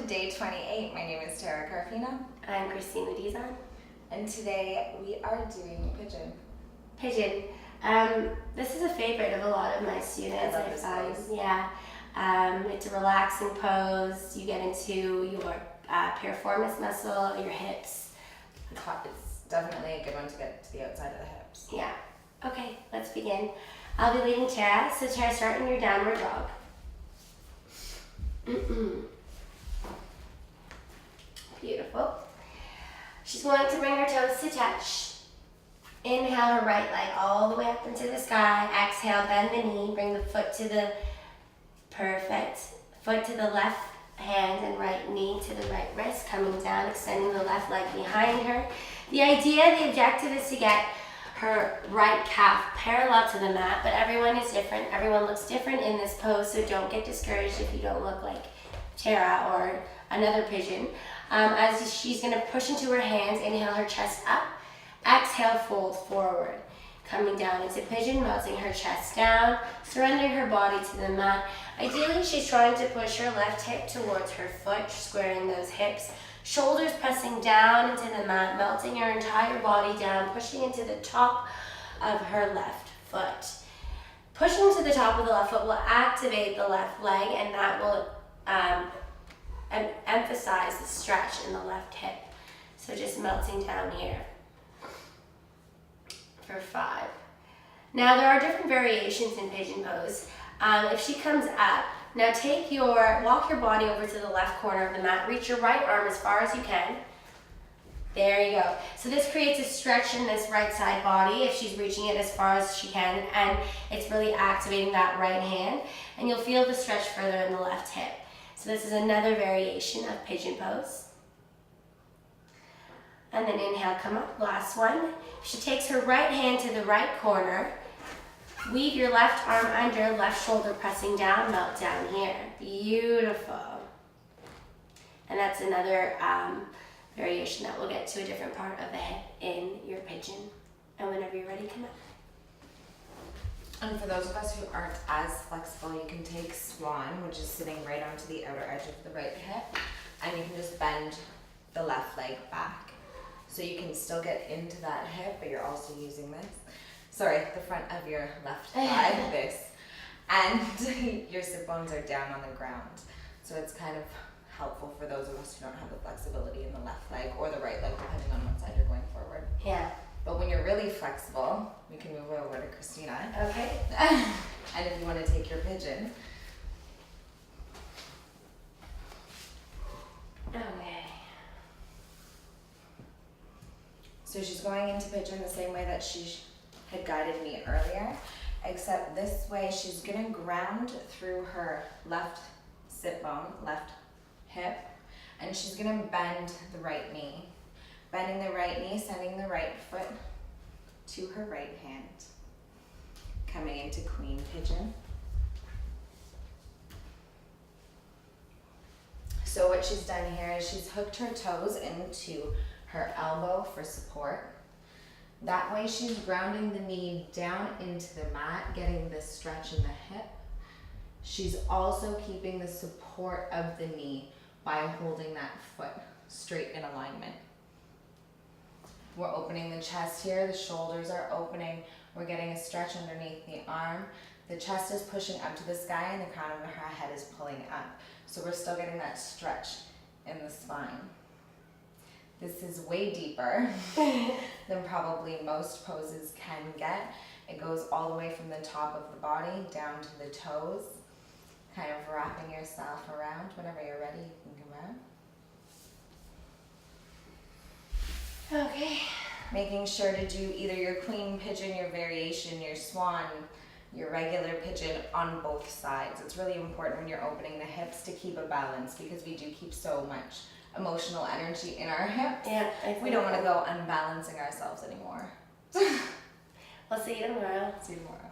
day 28. My name is Carpino. I'm Christina Dizon. And today we are doing Pigeon. Pigeon. This is a favorite of a lot of my students. I love this pose. Yeah. It's a relaxing pose. You get into your piriformis muscle, your hips. It's definitely a good one to get to the outside of the hips. Yeah. Okay, let's begin. I'll be leading Tara. So Tara, start in your downward dog. Beautiful. She's going to bring her toes to touch. Inhale her right leg all the way up into the sky. Exhale, bend the knee. Bring the foot to the foot to the left hand and right knee to the right wrist. Coming down, extending the left leg behind her. The objective is to get her right calf parallel to the mat, but everyone is different. Everyone looks different in this pose, so don't get discouraged if you don't look like Tara or another pigeon. As she's going to push into her hands, inhale her chest up, exhale, fold forward. Coming down into pigeon, melting her chest down, surrendering her body to the mat. Ideally, she's trying to push her left hip towards her foot, squaring those hips. Shoulders pressing down into the mat, melting her entire body down, pushing into the top of her left foot. Pushing to the top of the left foot will activate the left leg, and that will emphasize the stretch in the left hip. So just melting down here for 5. Now there are different variations in pigeon pose. If she comes up, now walk your body over to the left corner of the mat, reach your right arm as far as you can. There you go. So this creates a stretch in this right side body if she's reaching it as far as she can, and it's really activating that right hand, and you'll feel the stretch further in the left hip. So this is another variation of pigeon pose. And then inhale, come up, last one. She takes her right hand to the right corner. Weave your left arm under, left shoulder pressing down, melt down here. Beautiful. And that's another variation that we'll get to a different part of the hip in your pigeon. And whenever you're ready, come up. And for those of us who aren't as flexible, you can take swan, which is sitting right onto the outer edge of the right hip, and you can just bend the left leg back. So you can still get into that hip, but you're also using the front of your left thigh, this, and your sit bones are down on the ground. So it's kind of helpful for those of us who don't have the flexibility in the left leg or the right leg, depending on what side you're going forward. Yeah. But when you're really flexible, we can move over to Christina. Okay. And if you want to take your pigeon. Okay. So she's going into pigeon the same way that she had guided me earlier, except this way she's going to ground through her left sit bone, left hip, and she's going to bend the right knee. Bending the right knee, sending the right foot to her right hand. Coming into queen pigeon. So what she's done here is she's hooked her toes into her elbow for support. That way she's grounding the knee down into the mat, getting this stretch in the hip. She's also keeping the support of the knee by holding that foot straight in alignment. We're opening the chest here, the shoulders are opening, we're getting a stretch underneath the arm. The chest is pushing up to the sky and the crown of her head is pulling up. So we're still getting that stretch in the spine. This is way deeper than probably most poses can get. It goes all the way from the top of the body down to the toes, kind of wrapping yourself around. Whenever you're ready, you can come out. Okay. Making sure to do either your queen pigeon, your variation, your swan, your regular pigeon on both sides. It's really important when you're opening the hips to keep a balance, because we do keep so much emotional energy in our hips. Yeah, we don't want to go unbalancing ourselves anymore. We'll see you tomorrow. See you tomorrow.